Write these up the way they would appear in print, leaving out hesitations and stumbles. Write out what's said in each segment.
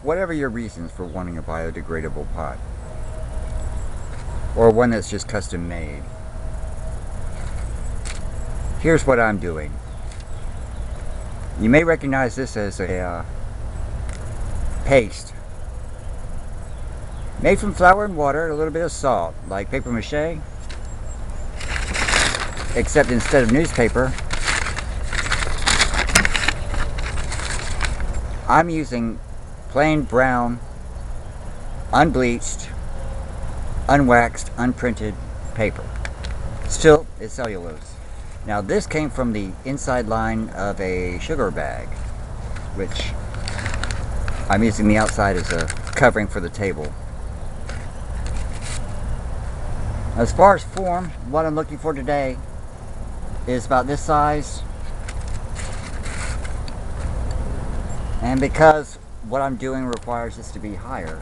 whatever your reasons for wanting a biodegradable pot, or one that's just custom made, here's what I'm doing. You may recognize this as a paste made from flour and water and a little bit of salt, like papier-mache, except instead of newspaper, I'm using plain brown, unbleached, unwaxed, unprinted paper. Still, it's cellulose. Now this came from the inside line of a sugar bag, which I'm using the outside as a covering for the table. As far as form, what I'm looking for today is about this size. And because what I'm doing requires this to be higher,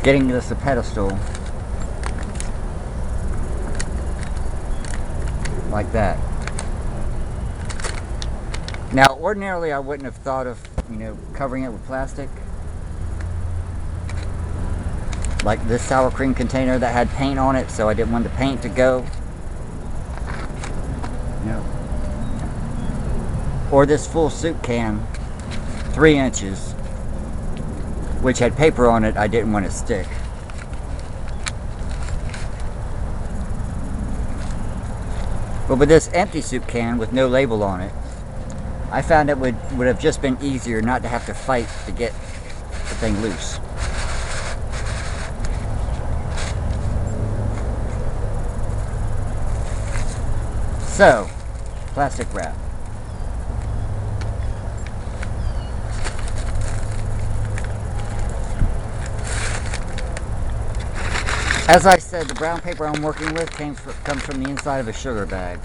getting this a pedestal like that. Now ordinarily I wouldn't have thought of, covering it with plastic, like this sour cream container that had paint on it, so I didn't want the paint to go. Or this full soup can, 3 inches, which had paper on it I didn't want to stick. But with this empty soup can with no label on it, I found it would have just been easier not to have to fight to get the thing loose. So, plastic wrap. As I said, the brown paper I'm working with comes from the inside of a sugar bag.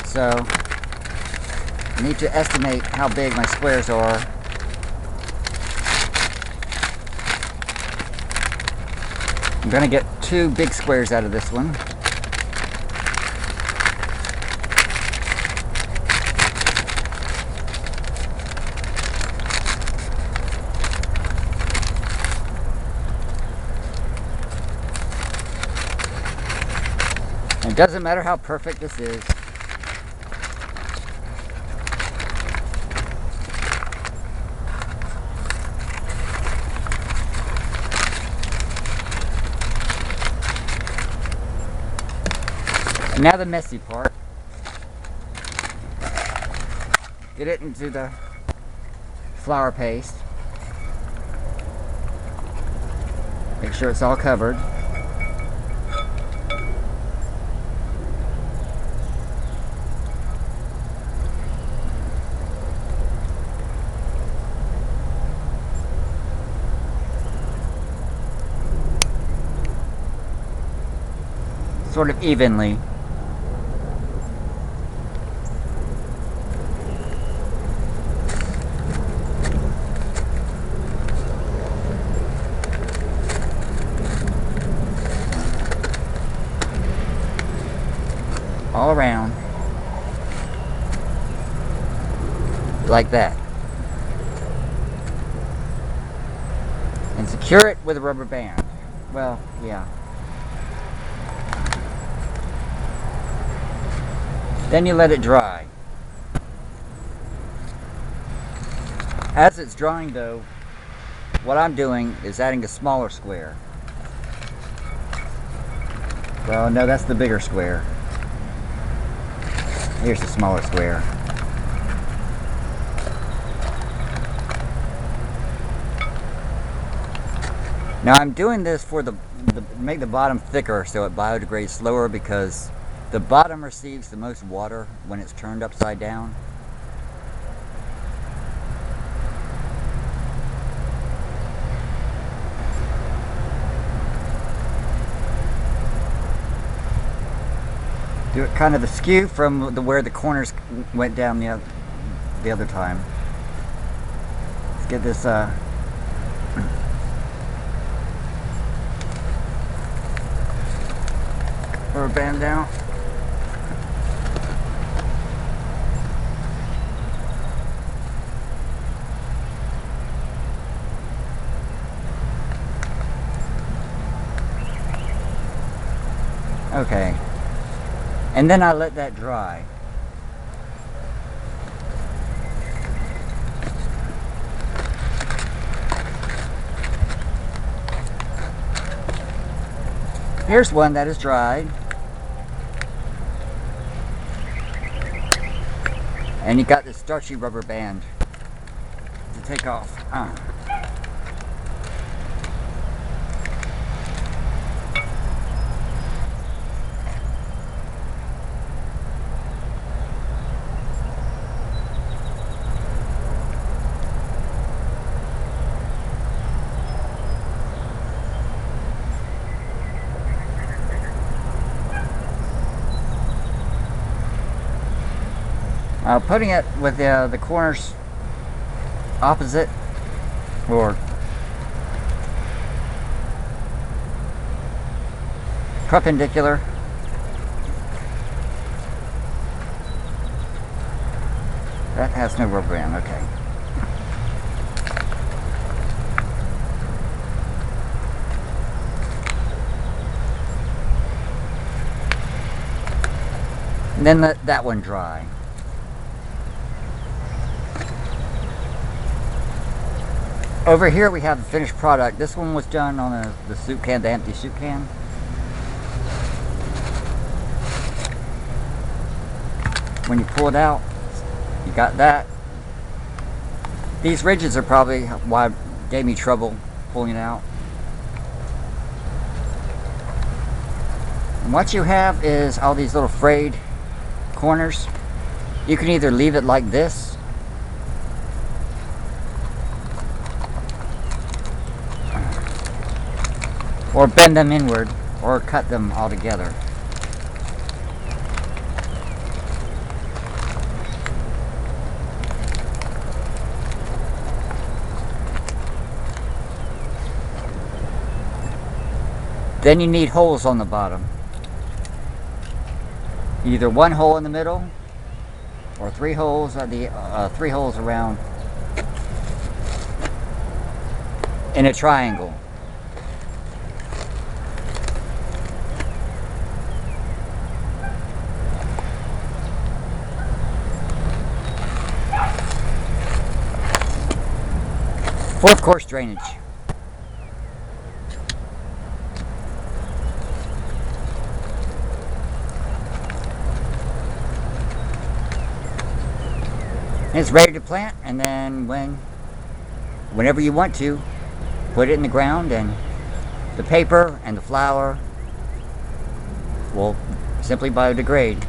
So, I need to estimate how big my squares are. I'm going to get 2 big squares out of this one. It doesn't matter how perfect this is. And now the messy part. Get it into the flour paste. Make sure it's all covered. Sort of evenly. All around. Like that. And secure it with a rubber band. Well, yeah. Then you let it dry. As it's drying though, what I'm doing is adding a smaller square. Well, no, that's the bigger square. Here's the smaller square. Now I'm doing this for make the bottom thicker so it biodegrades slower, because the bottom receives the most water when it's turned upside down. Do it kind of askew from where the corners went down the other time. Let's get this rubber band down. Okay. And then I let that dry. Here's one that is dried. And you got this starchy rubber band to take off. Putting it with the corners opposite or perpendicular. That has no rubber band, okay. And then let that one dry. Over here we have the finished product. This one was done on the soup can, the empty soup can. When you pull it out, you got that. These ridges are probably why it gave me trouble pulling it out. And what you have is all these little frayed corners. You can either leave it like this, or bend them inward, or cut them all together. Then you need holes on the bottom. Either one hole in the middle, or three holes at the three holes around in a triangle. Fourth course drainage. It's ready to plant, and then whenever you want to, put it in the ground, and the paper and the flour will simply biodegrade.